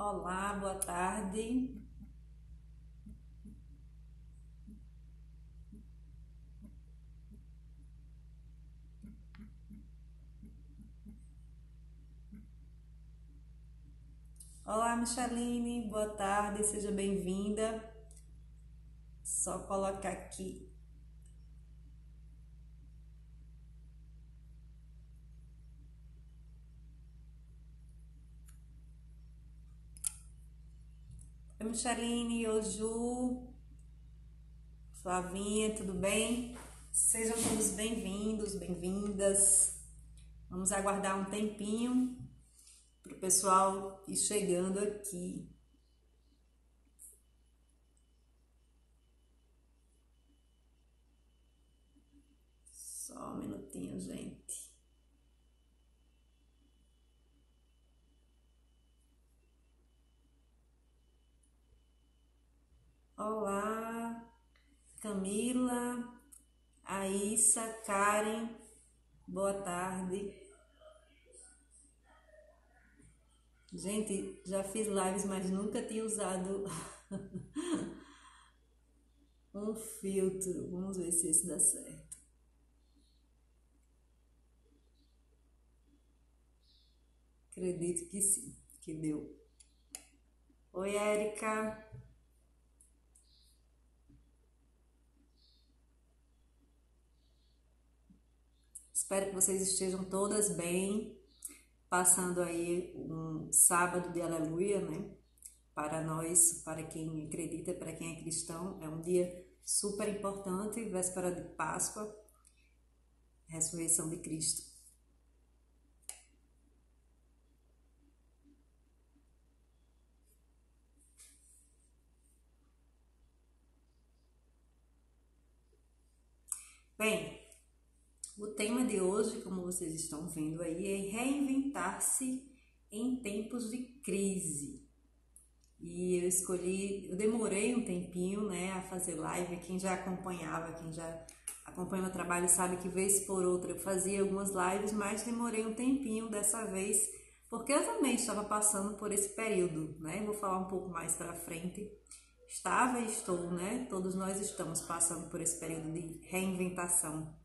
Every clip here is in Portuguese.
Olá, boa tarde. Olá, Micheline, boa tarde, seja bem-vinda. Só colocar aqui. Oi, Micheline, oi, Ju, Flavinha, tudo bem? Sejam todos bem-vindos, bem-vindas. Vamos aguardar um tempinho para o pessoal ir chegando aqui. Só um minutinho, gente. Olá, Camila, Aissa, Karen, boa tarde. Gente, já fiz lives, mas nunca tinha usado um filtro. Vamos ver se esse dá certo. Acredito que sim, que deu. Oi, Érica. Espero que vocês estejam todas bem, passando aí um sábado de aleluia, né? Para nós, para quem acredita, para quem é cristão, é um dia super importante, véspera de Páscoa, ressurreição de Cristo. Bem, o tema de hoje, como vocês estão vendo aí, é reinventar-se em tempos de crise. E eu demorei um tempinho, né, a fazer live. Quem já acompanhava, quem já acompanha meu trabalho sabe que vez por outra eu fazia algumas lives, mas demorei um tempinho dessa vez, porque eu também estava passando por esse período, né? Vou falar um pouco mais para frente. Estava e estou, né? Todos nós estamos passando por esse período de reinventação,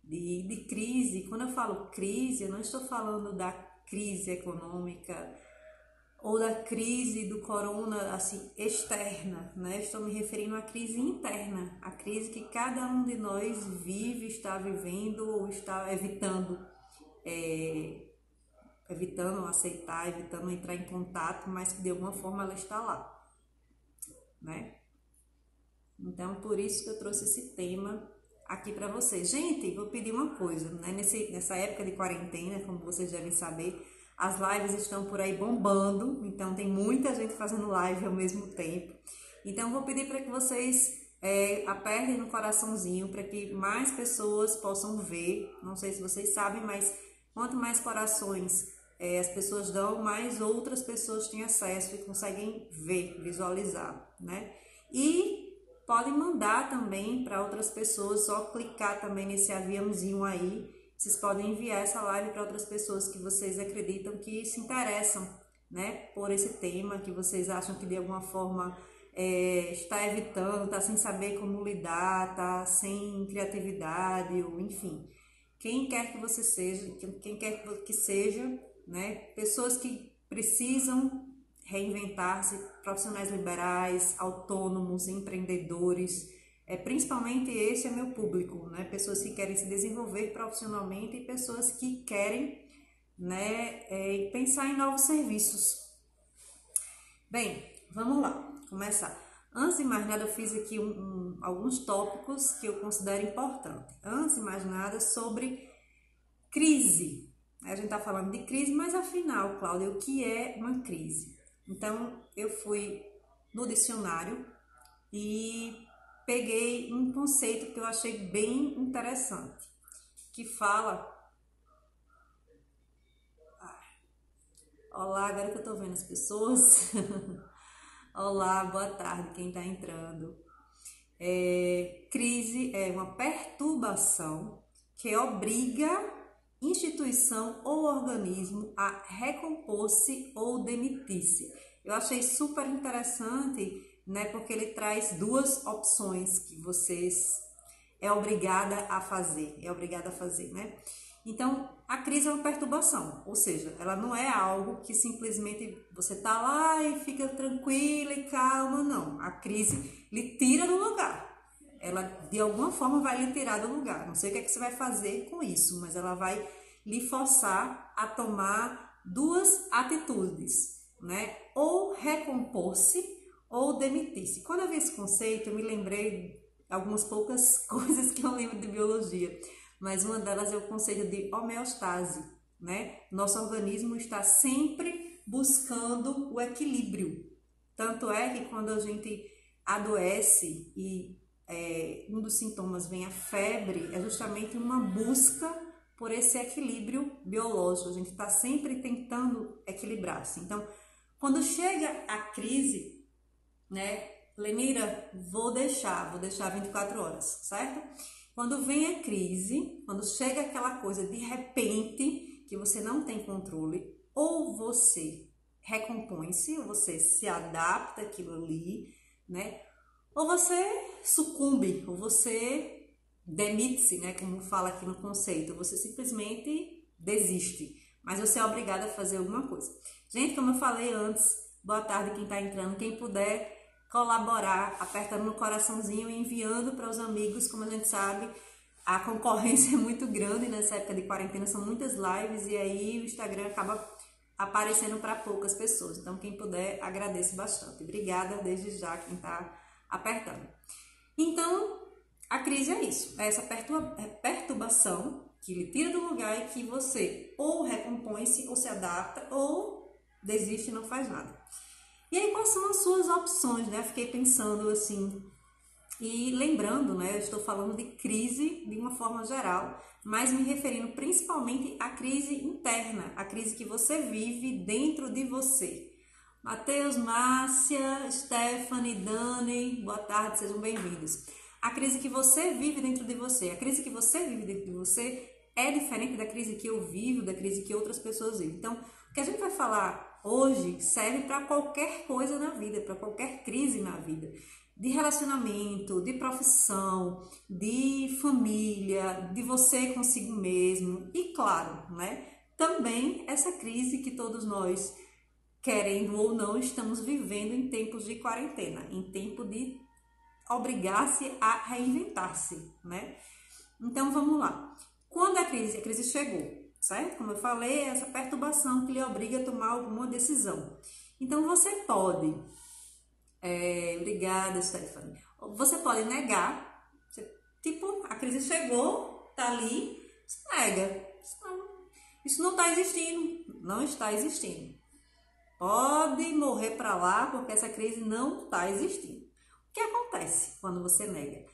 de crise. Quando eu falo crise, eu não estou falando da crise econômica ou da crise do corona, assim, externa, né? Estou me referindo à crise interna, a crise que cada um de nós vive, está vivendo ou está evitando aceitar, evitando entrar em contato, mas que de alguma forma ela está lá, né? Então, por isso que eu trouxe esse tema aqui para vocês. Gente, vou pedir uma coisa, né? Nessa época de quarentena, como vocês devem saber, as lives estão por aí bombando, então tem muita gente fazendo live ao mesmo tempo. Então, vou pedir para que vocês apertem no coraçãozinho para que mais pessoas possam ver. Não sei se vocês sabem, mas quanto mais corações as pessoas dão, mais outras pessoas têm acesso e conseguem ver, visualizar, né? E podem mandar também para outras pessoas, só clicar também nesse aviãozinho aí. Vocês podem enviar essa live para outras pessoas que vocês acreditam que se interessam, né, por esse tema, que vocês acham que de alguma forma está evitando, está sem saber como lidar, está sem criatividade, ou enfim. Quem quer que você seja, quem quer que seja, né, pessoas que precisam reinventar-se, profissionais liberais, autônomos, empreendedores, principalmente esse é meu público, né? Pessoas que querem se desenvolver profissionalmente e pessoas que querem, né, pensar em novos serviços. Bem, vamos lá, começar. Antes de mais nada, eu fiz aqui alguns tópicos que eu considero importantes. Antes de mais nada, sobre crise. A gente está falando de crise, mas afinal, Cláudia, o que é uma crise? Então, eu fui no dicionário e peguei um conceito que eu achei bem interessante, que fala... Olá, agora que eu tô vendo as pessoas. Olá, boa tarde, quem tá entrando. Crise é uma perturbação que obriga instituição ou organismo a recompor-se ou demitir-se. eu achei super interessante, né? Porque ele traz duas opções que vocês é obrigada a fazer, né? Então, a crise é uma perturbação, ou seja, ela não é algo que simplesmente você tá lá e fica tranquila e calma, não. A crise lhe tira do lugar. Ela, de alguma forma, vai lhe tirar do lugar. Não sei o que é que você vai fazer com isso, mas ela vai lhe forçar a tomar duas atitudes, né? Ou recompor-se ou demitir-se. Quando eu vi esse conceito, eu me lembrei algumas poucas coisas que eu lembro de biologia, mas uma delas é o conceito de homeostase, né? Nosso organismo está sempre buscando o equilíbrio. Tanto é que quando a gente adoece e um dos sintomas vem a febre, é justamente uma busca por esse equilíbrio biológico. A gente está sempre tentando equilibrar-se. Então, quando chega a crise, né? Lenira, vou deixar 24 horas, certo? Quando vem a crise, quando chega aquela coisa de repente que você não tem controle, ou você recompõe-se, ou você se adapta àquilo ali, né? Ou você sucumbe, ou você demite-se, né? Como fala aqui no conceito, você simplesmente desiste, mas você é obrigado a fazer alguma coisa. Gente, como eu falei antes, boa tarde quem tá entrando, quem puder colaborar, apertando no coraçãozinho e enviando para os amigos. Como a gente sabe, a concorrência é muito grande nessa época de quarentena, são muitas lives e aí o Instagram acaba aparecendo para poucas pessoas. Então, quem puder, agradeço bastante. Obrigada desde já quem está apertando. Então, a crise é isso, é essa perturbação que lhe tira do lugar e que você ou recompõe-se, ou se adapta, ou desiste e não faz nada. E aí, quais são as suas opções, né? Fiquei pensando assim, e lembrando, né? Eu estou falando de crise de uma forma geral, mas me referindo principalmente à crise interna, a crise que você vive dentro de você. Matheus, Márcia, Stephanie, Dani, boa tarde, sejam bem-vindos. A crise que você vive dentro de você, a crise que você vive dentro de você é diferente da crise que eu vivo, da crise que outras pessoas vivem. Então, o que a gente vai falar hoje serve para qualquer coisa na vida, para qualquer crise na vida, de relacionamento, de profissão, de família, de você consigo mesmo e, claro, né, também essa crise que todos nós, querendo ou não, estamos vivendo em tempos de quarentena, em tempo de obrigar-se a reinventar-se, né? Então, vamos lá. Quando a crise chegou, certo? Como eu falei, essa perturbação que lhe obriga a tomar alguma decisão. Então, você pode... obrigada, Stephanie. Você pode negar. Tipo, a crise chegou, tá ali, você nega. Isso não está existindo. Não está existindo. Pode morrer para lá, porque essa crise não está existindo. O que acontece quando você nega?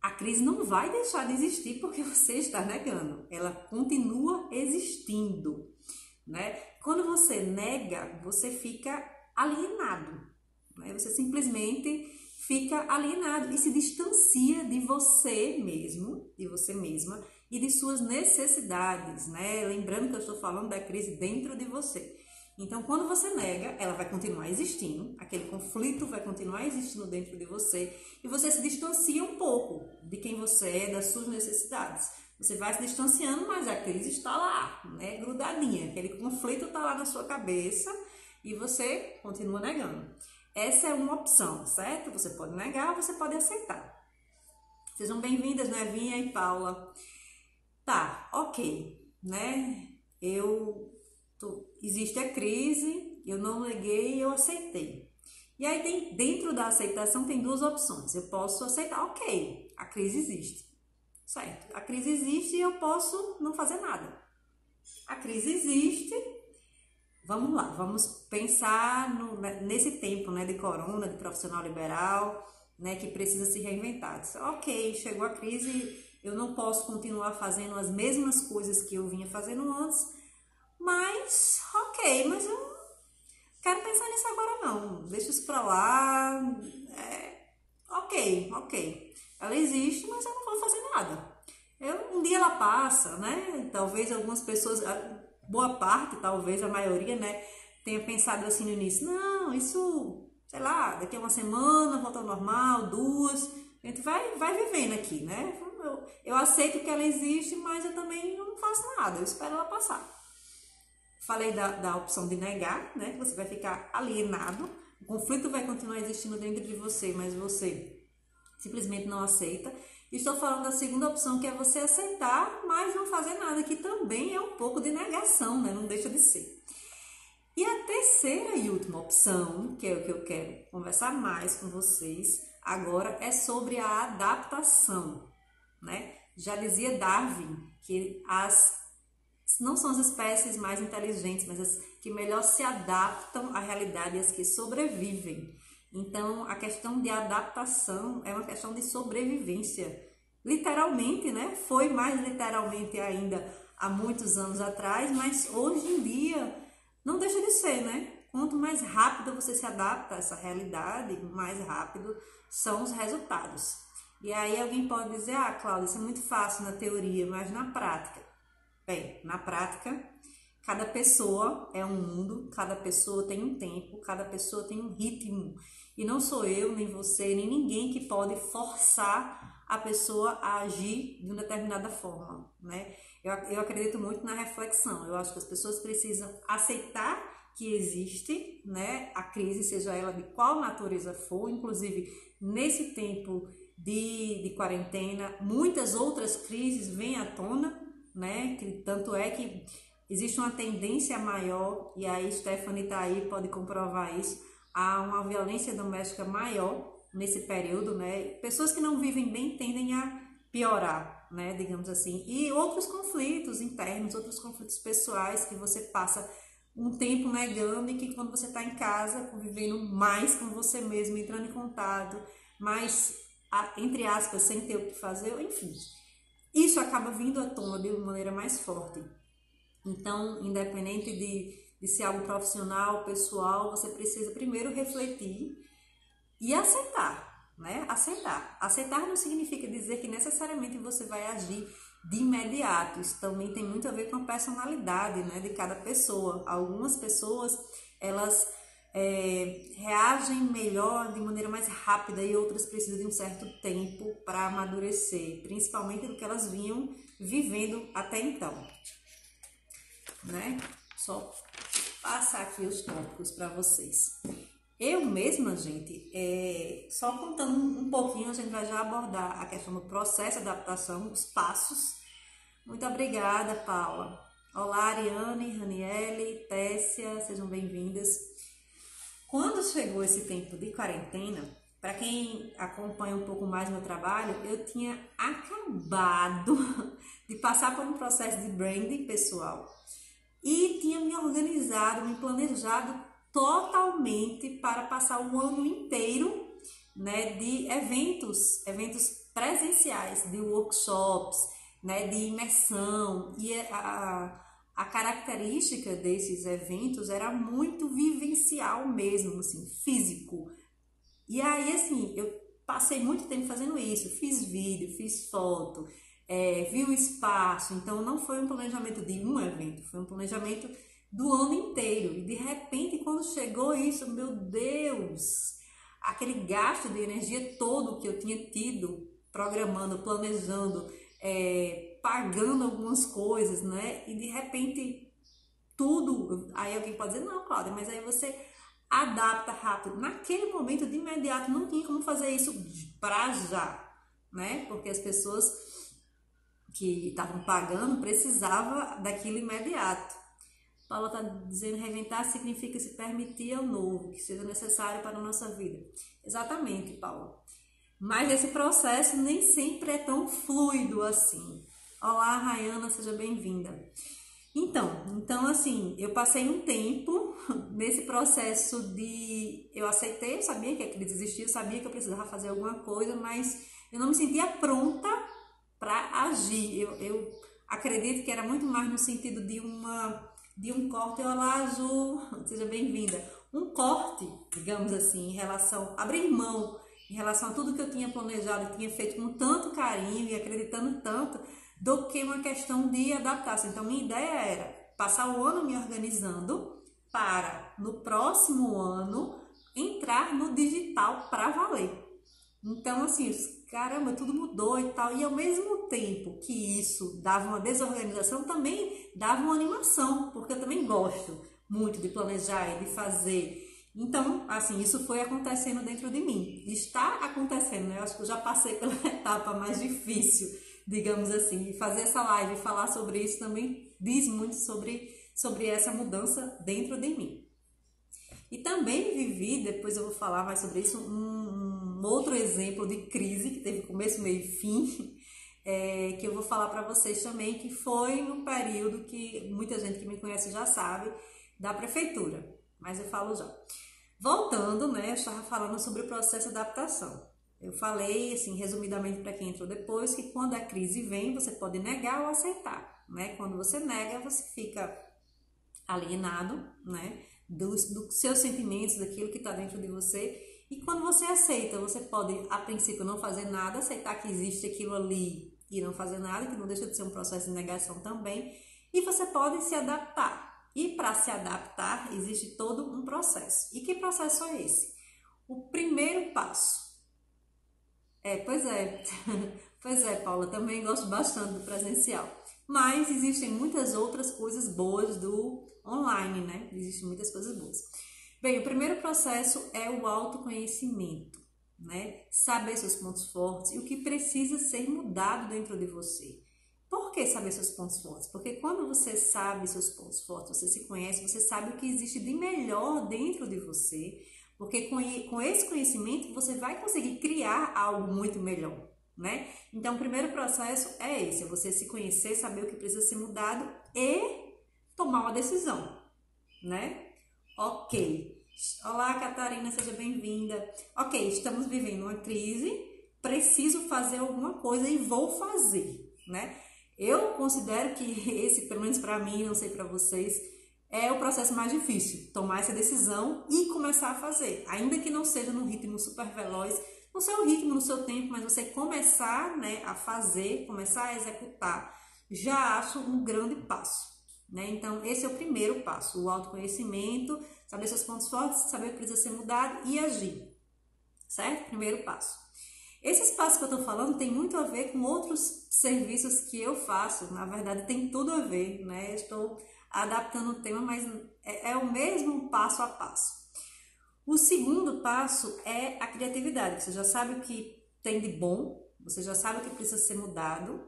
A crise não vai deixar de existir porque você está negando. Ela continua existindo, né? Quando você nega, você fica alienado, né? Você simplesmente fica alienado e se distancia de você mesmo, de você mesma e de suas necessidades, né? Lembrando que eu estou falando da crise dentro de você. Então, quando você nega, ela vai continuar existindo, aquele conflito vai continuar existindo dentro de você e você se distancia um pouco de quem você é, das suas necessidades. Você vai se distanciando, mas a crise está lá, né, grudadinha, aquele conflito está lá na sua cabeça e você continua negando. Essa é uma opção, certo? Você pode negar, você pode aceitar. Sejam bem-vindas, né, Vinha e Paula. Tá, ok, né, existe a crise, eu não neguei, eu aceitei. E aí, dentro da aceitação, tem duas opções. Eu posso aceitar, ok, a crise existe, certo? A crise existe e eu posso não fazer nada. A crise existe, vamos lá, vamos pensar nesse tempo, né, de corona, de profissional liberal, né, que precisa se reinventar. Ok, chegou a crise, eu não posso continuar fazendo as mesmas coisas que eu vinha fazendo antes, mas, ok, mas eu não quero pensar nisso agora não, deixa isso pra lá, ok, ela existe, mas eu não vou fazer nada. Um dia ela passa, né, talvez algumas pessoas, boa parte, talvez a maioria, né, tenha pensado assim no início, não, isso, sei lá, daqui a uma semana, volta ao normal, 2, a gente vai vivendo aqui, né? Eu aceito que ela existe, mas eu também não faço nada, eu espero ela passar. Falei da opção de negar, né? Que você vai ficar alienado, o conflito vai continuar existindo dentro de você, mas você simplesmente não aceita. Estou falando da segunda opção, que é você aceitar, mas não fazer nada, que também é um pouco de negação, né? Não deixa de ser. E a terceira e última opção, que é o que eu quero conversar mais com vocês agora, é sobre a adaptação, né? Já dizia Darwin que não são as espécies mais inteligentes, mas as que melhor se adaptam à realidade e as que sobrevivem. Então, a questão de adaptação é uma questão de sobrevivência. Literalmente, né? Foi mais literalmente ainda há muitos anos atrás, mas hoje em dia não deixa de ser, né? Quanto mais rápido você se adapta a essa realidade, mais rápido são os resultados. E aí alguém pode dizer, ah, Cláudia, isso é muito fácil na teoria, mas na prática? Bem, na prática, cada pessoa é um mundo, cada pessoa tem um tempo, cada pessoa tem um ritmo. E não sou eu, nem você, nem ninguém que pode forçar a pessoa a agir de uma determinada forma, né? Eu acredito muito na reflexão. Eu acho que as pessoas precisam aceitar que existe, né, a crise, seja ela de qual natureza for. Inclusive, nesse tempo de quarentena, muitas outras crises vêm à tona, né? Tanto é que existe uma tendência maior, e aí Stephanie tá aí, pode comprovar isso, há uma violência doméstica maior nesse período, né? Pessoas que não vivem bem tendem a piorar, né? Digamos assim. E outros conflitos internos, outros conflitos pessoais que você passa um tempo negando, e que quando você está em casa, convivendo mais com você mesmo, entrando em contato, mas, entre aspas, sem ter o que fazer, enfim. Isso acaba vindo à tona de uma maneira mais forte. Então, independente de ser algo profissional, pessoal, você precisa primeiro refletir e aceitar, né? Aceitar. Aceitar não significa dizer que necessariamente você vai agir de imediato. Isso também tem muito a ver com a personalidade, né, de cada pessoa. Algumas pessoas, elas reagem melhor de maneira mais rápida, e outras precisam de um certo tempo para amadurecer, principalmente do que elas vinham vivendo até então, né? Só passar aqui os tópicos para vocês. Eu mesma, gente, só contando um pouquinho, a gente vai já abordar a questão do processo de adaptação, os passos. Muito obrigada, Paula. Olá, Ariane, Raniele, Tessia, sejam bem-vindas. Quando chegou esse tempo de quarentena, para quem acompanha um pouco mais meu trabalho, eu tinha acabado de passar por um processo de branding pessoal e tinha me organizado, me planejado totalmente para passar o ano inteiro, né, de eventos presenciais, de workshops, né, de imersão. E a característica desses eventos era muito vivencial mesmo, assim, físico. E aí, assim, eu passei muito tempo fazendo isso, fiz vídeo, fiz foto, vi o espaço. Então, não foi um planejamento de um evento, foi um planejamento do ano inteiro. E de repente, quando chegou isso, meu Deus, aquele gasto de energia todo que eu tinha tido, programando, planejando, pagando algumas coisas, né? E de repente, tudo. Aí alguém pode dizer, não, Cláudia, mas aí você adapta rápido. Naquele momento, de imediato, não tinha como fazer isso pra já, né? Porque as pessoas que estavam pagando precisavam daquilo imediato. Paula está dizendo, reinventar significa se permitir ao novo, que seja necessário para a nossa vida. Exatamente, Paula. Mas esse processo nem sempre é tão fluido assim. Olá, Rayana, seja bem-vinda. Então assim, eu passei um tempo nesse processo de... Eu aceitei, eu sabia que a crise existia, eu sabia que eu precisava fazer alguma coisa, mas eu não me sentia pronta para agir. Eu acredito que era muito mais no sentido de um corte. Olá, Ju, seja bem-vinda. Um corte, digamos assim, em relação... Abrir mão em relação a tudo que eu tinha planejado, tinha feito com tanto carinho e acreditando tanto, do que uma questão de adaptação. Então, minha ideia era passar o ano me organizando para, no próximo ano, entrar no digital para valer. Então, assim, caramba, tudo mudou e tal. E ao mesmo tempo que isso dava uma desorganização, também dava uma animação, porque eu também gosto muito de planejar e de fazer. Então, assim, isso foi acontecendo dentro de mim. Está acontecendo, né? Eu acho que eu já passei pela etapa mais difícil, digamos assim. E fazer essa live e falar sobre isso também diz muito sobre essa mudança dentro de mim. E também vivi, depois eu vou falar mais sobre isso, um outro exemplo de crise que teve começo, meio e fim, que eu vou falar para vocês também, que foi no período que muita gente que me conhece já sabe, da prefeitura, mas eu falo já. Voltando, né, eu estava falando sobre o processo de adaptação. Eu falei, assim, resumidamente para quem entrou depois, que quando a crise vem, você pode negar ou aceitar, né? Quando você nega, você fica alienado, né? Dos seus sentimentos, daquilo que está dentro de você. E quando você aceita, você pode, a princípio, não fazer nada, aceitar que existe aquilo ali e não fazer nada, que não deixa de ser um processo de negação também. E você pode se adaptar. E para se adaptar, existe todo um processo. E que processo é esse? O primeiro passo. Pois é. Pois é, Paula, também gosto bastante do presencial. Mas existem muitas outras coisas boas do online, né? Existem muitas coisas boas. Bem, o primeiro processo é o autoconhecimento, né? Saber seus pontos fortes e o que precisa ser mudado dentro de você. Por que saber seus pontos fortes? Porque quando você sabe seus pontos fortes, você se conhece, você sabe o que existe de melhor dentro de você, porque com esse conhecimento você vai conseguir criar algo muito melhor, né? Então, o primeiro processo é esse, é você se conhecer, saber o que precisa ser mudado e tomar uma decisão, né? Ok. Olá, Catarina, seja bem-vinda. Ok, estamos vivendo uma crise, preciso fazer alguma coisa e vou fazer, né? Eu considero que esse, pelo menos para mim, não sei para vocês, é o processo mais difícil, tomar essa decisão e começar a fazer, ainda que não seja num ritmo super veloz, no seu ritmo, no seu tempo, mas você começar, né, a fazer, começar a executar, já acho um grande passo, né? Então, esse é o primeiro passo, o autoconhecimento, saber seus pontos fortes, saber o que precisa ser mudado e agir, certo? Primeiro passo. Esses passos que eu estou falando tem muito a ver com outros serviços que eu faço, na verdade tem tudo a ver, né? Eu estou adaptando o tema, mas é o mesmo passo a passo. O segundo passo é a criatividade. Você já sabe o que tem de bom, você já sabe o que precisa ser mudado,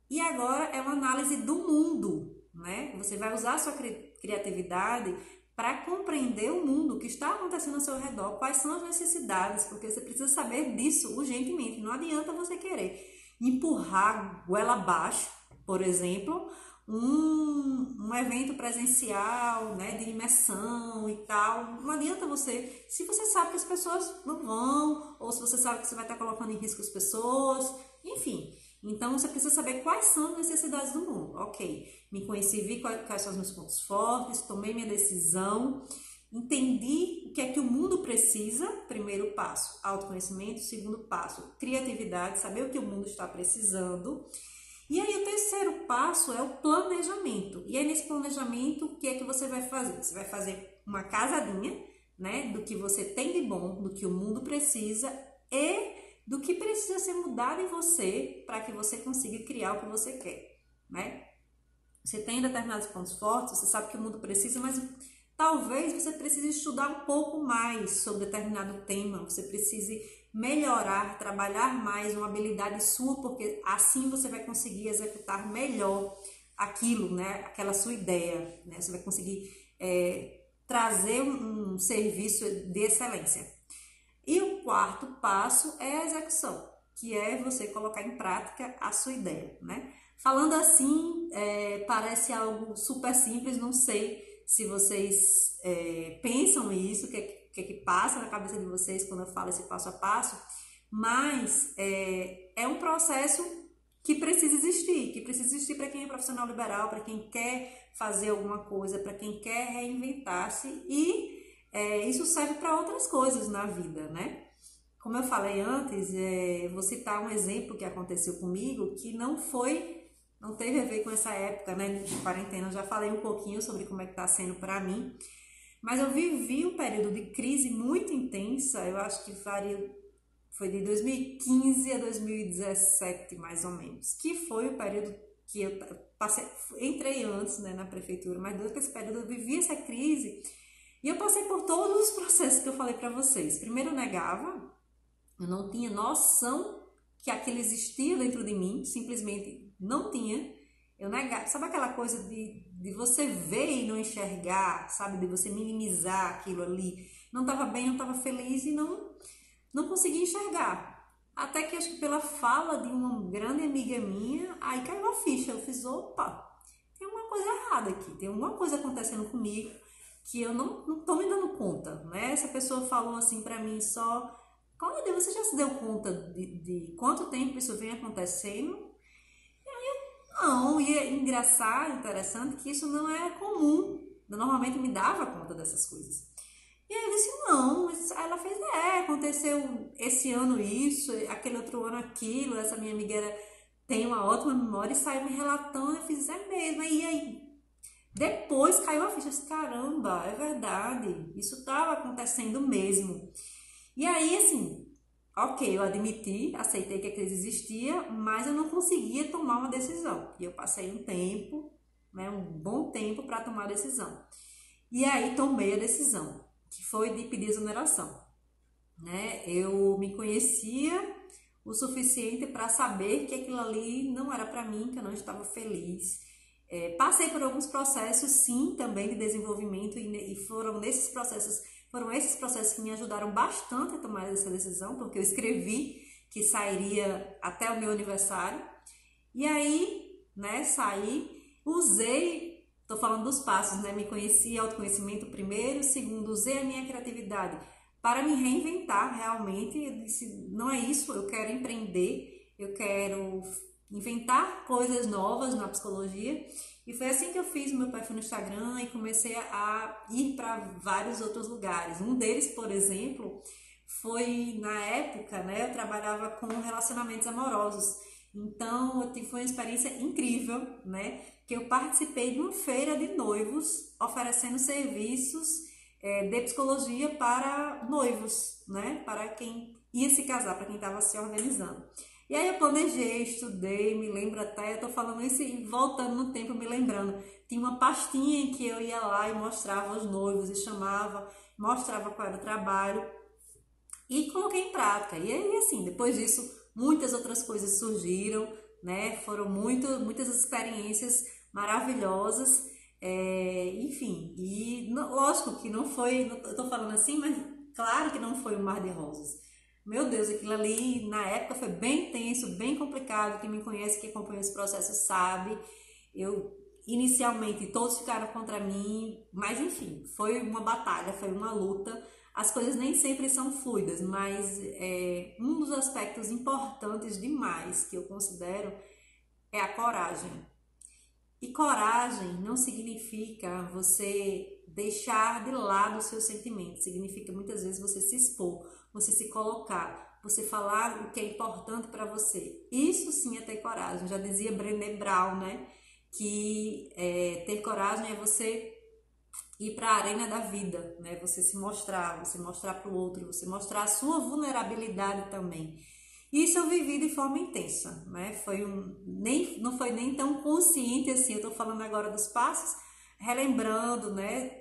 e agora é uma análise do mundo, né? Você vai usar a sua criatividade para compreender o mundo, o que está acontecendo ao seu redor, quais são as necessidades, porque você precisa saber disso urgentemente. Não adianta você querer empurrar goela abaixo, por exemplo, um evento presencial, né, de imersão e tal. Não adianta você, se você sabe que as pessoas não vão, ou se você sabe que você vai estar colocando em risco as pessoas, enfim. Então, você precisa saber quais são as necessidades do mundo. Ok, me conheci, vi quais são os meus pontos fortes, tomei minha decisão, entendi o que é que o mundo precisa, primeiro passo, autoconhecimento, segundo passo, criatividade, saber o que o mundo está precisando. E aí, o terceiro passo é o planejamento. E aí, nesse planejamento, o que é que você vai fazer? Você vai fazer uma casadinha, né, do que você tem de bom, do que o mundo precisa e do que precisa ser mudado em você para que você consiga criar o que você quer, né? Você tem determinados pontos fortes, você sabe que o mundo precisa, mas talvez você precise estudar um pouco mais sobre determinado tema, você precise melhorar, trabalhar mais uma habilidade sua, porque assim você vai conseguir executar melhor aquilo, né? Aquela sua ideia, né? Você vai conseguir trazer um serviço de excelência. E o quarto passo é a execução, que é você colocar em prática a sua ideia, né? Falando assim, parece algo super simples, não sei se vocês pensam isso, o que passa na cabeça de vocês quando eu falo esse passo a passo, mas é um processo que precisa existir para quem é profissional liberal, para quem quer fazer alguma coisa, para quem quer reinventar-se e isso serve para outras coisas na vida, né? Como eu falei antes, vou citar um exemplo que aconteceu comigo que não teve a ver com essa época, né, de quarentena. Eu já falei um pouquinho sobre como é que tá sendo para mim, Mas eu vivi um período de crise muito intensa, eu acho que foi de 2015 a 2017, mais ou menos, que foi o período que eu passei, entrei antes, né, na prefeitura, mas durante esse período eu vivi essa crise e eu passei por todos os processos que eu falei para vocês. Primeiro eu negava, eu não tinha noção que aquilo existia dentro de mim, simplesmente não tinha. Eu negava, sabe aquela coisa de você ver e não enxergar, sabe, de você minimizar aquilo ali. Não estava bem, não estava feliz e não conseguia enxergar. Até que acho que pela fala de uma grande amiga minha, aí caiu a ficha. Eu fiz, opa, tem uma coisa errada aqui, tem alguma coisa acontecendo comigo que eu não tô me dando conta, né? Essa pessoa falou assim pra mim só, Cláudia, você já se deu conta de quanto tempo isso vem acontecendo? Não, e é engraçado, interessante que isso não é comum. Eu normalmente me dava conta dessas coisas. E aí eu disse, não, mas aí ela fez, aconteceu esse ano isso, aquele outro ano aquilo, essa minha amiga tem uma ótima memória e saiu me relatando, eu fiz, é mesmo, e aí? Depois caiu a ficha, eu disse, caramba, é verdade, isso estava acontecendo mesmo. E aí, assim, ok, eu admiti, aceitei que a crise existia, mas eu não conseguia tomar uma decisão. E eu passei um tempo, né, um bom tempo para tomar a decisão. E aí tomei a decisão, que foi de pedir exoneração, né? Eu me conhecia o suficiente para saber que aquilo ali não era para mim, que eu não estava feliz. Passei por alguns processos, sim, também de desenvolvimento e foram esses processos que me ajudaram bastante a tomar essa decisão, porque eu escrevi que sairia até o meu aniversário. E aí, né, tô falando dos passos, né? Me conheci, autoconhecimento primeiro, segundo, usei a minha criatividade para me reinventar realmente. Eu disse, não é isso, eu quero empreender, eu quero inventar coisas novas na psicologia. E foi assim que eu fiz o meu perfil no Instagram e comecei a ir para vários outros lugares. Um deles, por exemplo, foi na época, né? Eu trabalhava com relacionamentos amorosos. Então, foi uma experiência incrível, né? Que eu participei de uma feira de noivos, oferecendo serviços de psicologia para noivos, né? Para quem ia se casar, para quem estava se organizando. E aí eu planejei, estudei, me lembro até, eu tô falando isso e voltando no tempo, me lembrando. Tinha uma pastinha que eu ia lá e mostrava aos noivos e mostrava qual era o trabalho e coloquei em prática. E aí, assim, depois disso, muitas outras coisas surgiram, né? Foram muitas experiências maravilhosas, enfim. E lógico que não foi, eu tô falando assim, mas claro que não foi um mar de rosas. Meu Deus, aquilo ali na época foi bem tenso, bem complicado. Quem me conhece, quem acompanhou esse processo sabe. Inicialmente, todos ficaram contra mim, mas enfim, foi uma batalha, foi uma luta. As coisas nem sempre são fluidas, mas um dos aspectos importantes demais que eu considero é a coragem. E coragem não significa você deixar de lado os seus sentimentos, significa muitas vezes você se expor, você se colocar, você falar o que é importante para você. Isso sim é ter coragem. Já dizia Brené Brown, né? Que ter coragem é você ir para a arena da vida, né? Você mostrar para o outro, você mostrar a sua vulnerabilidade também. Isso eu vivi de forma intensa, né? Não foi nem tão consciente assim. Eu tô falando agora dos passos, relembrando, né?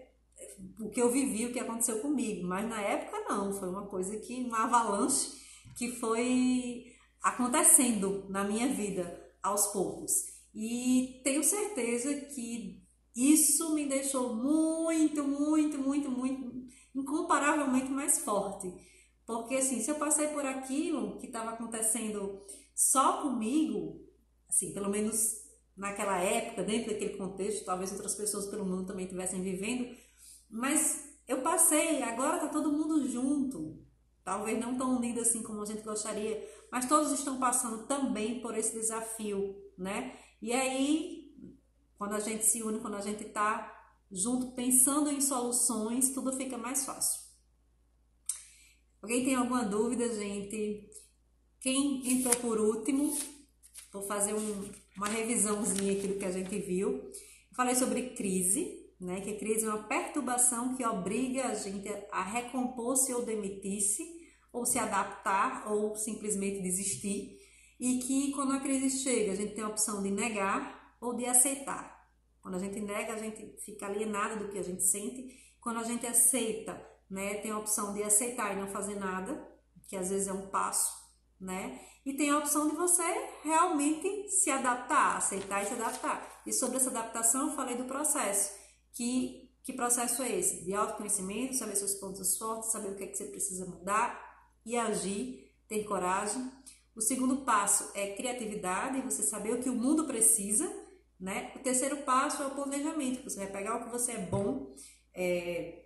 O que eu vivi, o que aconteceu comigo. Mas na época não, foi uma avalanche que foi acontecendo na minha vida aos poucos. E tenho certeza que isso me deixou muito, incomparavelmente mais forte. Porque assim, se eu passei por aquilo que estava acontecendo só comigo, assim, pelo menos naquela época, dentro daquele contexto, talvez outras pessoas pelo mundo também estivessem vivendo, mas eu passei, agora tá todo mundo junto. Talvez não tão unido assim como a gente gostaria, mas todos estão passando também por esse desafio, né? E aí, quando a gente se une, quando a gente tá junto pensando em soluções, tudo fica mais fácil. Alguém tem alguma dúvida, gente? Quem entrou por último? Vou fazer uma revisãozinha aqui do que a gente viu. Falei sobre crise, né? Que a crise é uma perturbação que obriga a gente a recompor-se ou demitir-se, ou se adaptar, ou simplesmente desistir. E que quando a crise chega, a gente tem a opção de negar ou de aceitar. Quando a gente nega, a gente fica alienado do que a gente sente. Quando a gente aceita, né, tem a opção de aceitar e não fazer nada, que às vezes é um passo, né? E tem a opção de você realmente se adaptar, aceitar e se adaptar. E sobre essa adaptação eu falei do processo. Que processo é esse? De autoconhecimento, saber seus pontos fortes, saber o que é que você precisa mudar e agir, ter coragem. O segundo passo é criatividade, você saber o que o mundo precisa, né? O terceiro passo é o planejamento, você vai pegar o que você é bom,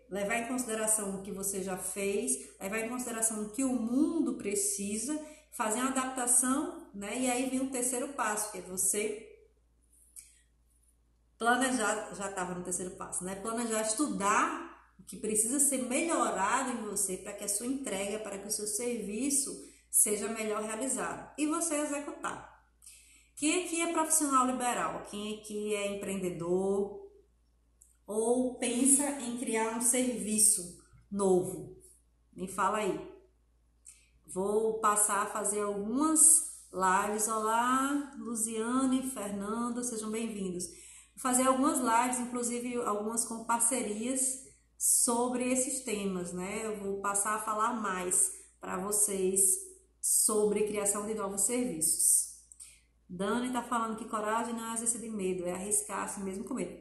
levar em consideração o que você já fez, levar em consideração o que o mundo precisa, fazer uma adaptação, né? E aí vem o terceiro passo, que é você planejar, já estava no terceiro passo, né? Planejar, estudar o que precisa ser melhorado em você para que a sua entrega, para que o seu serviço seja melhor realizado e você executar. Quem aqui é profissional liberal? Quem aqui é empreendedor ou pensa em criar um serviço novo? Me fala aí. Vou passar a fazer algumas lives. Olá, Luziane e Fernanda, sejam bem-vindos. Vou fazer algumas lives, inclusive algumas com parcerias sobre esses temas, né? Eu vou passar a falar mais para vocês sobre criação de novos serviços. Dani tá falando que coragem não é ausência de medo, é arriscar-se mesmo com medo.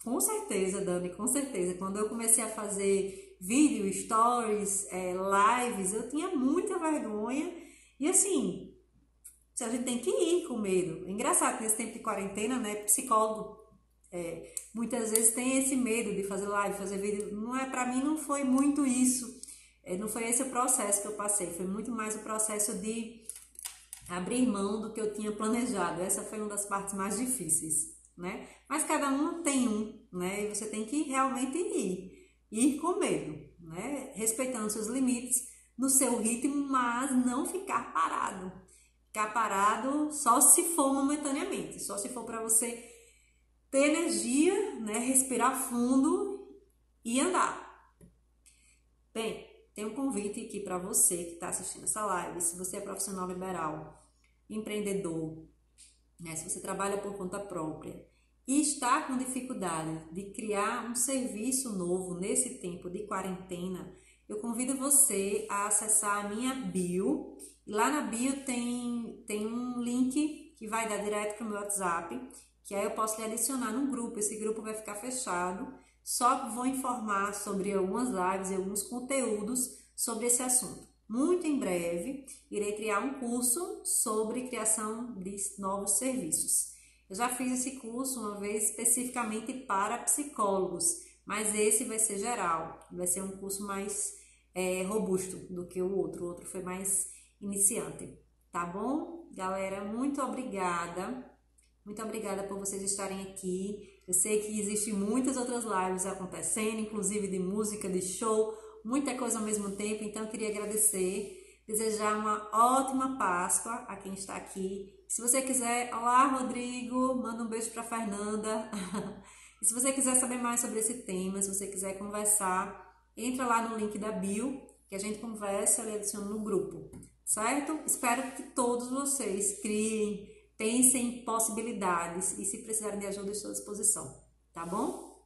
Com certeza, Dani, com certeza. Quando eu comecei a fazer vídeo, stories, lives, eu tinha muita vergonha. E assim, a gente tem que ir com medo. É engraçado que nesse tempo de quarentena, né, psicólogo muitas vezes tem esse medo de fazer live, fazer vídeo. Pra mim não foi muito isso. Não foi esse o processo que eu passei, foi muito mais o processo de abrir mão do que eu tinha planejado. Essa foi uma das partes mais difíceis, né? Mas cada um tem né? E você tem que realmente ir com medo, né? Respeitando seus limites, no seu ritmo, mas não ficar parado. Ficar parado só se for momentaneamente, só se for para você ter energia, né? Respirar fundo e andar. Bem, tem um convite aqui para você que está assistindo essa live. Se você é profissional liberal, empreendedor, né? Se você trabalha por conta própria e está com dificuldade de criar um serviço novo nesse tempo de quarentena, eu convido você a acessar a minha bio. Lá na bio tem um link que vai dar direto para o meu WhatsApp, que aí eu posso lhe adicionar num grupo. Esse grupo vai ficar fechado. Só vou informar sobre algumas lives e alguns conteúdos sobre esse assunto. Muito em breve, irei criar um curso sobre criação de novos serviços. Eu já fiz esse curso uma vez especificamente para psicólogos, mas esse vai ser geral. Vai ser um curso mais robusto do que o outro. O outro foi mais iniciante. Tá bom? Galera, muito obrigada. Muito obrigada por vocês estarem aqui. Eu sei que existem muitas outras lives acontecendo, inclusive de música, de show, muita coisa ao mesmo tempo. Então, eu queria agradecer, desejar uma ótima Páscoa a quem está aqui. Se você quiser, olá, Rodrigo, manda um beijo para Fernanda. E se você quiser saber mais sobre esse tema, se você quiser conversar, entra lá no link da bio, que a gente conversa e adiciona no grupo, certo? Espero que todos vocês criem, pensem em possibilidades e se precisarem de ajuda, estou à disposição, tá bom?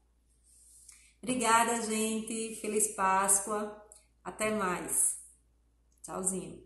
Obrigada, gente. Feliz Páscoa. Até mais. Tchauzinho.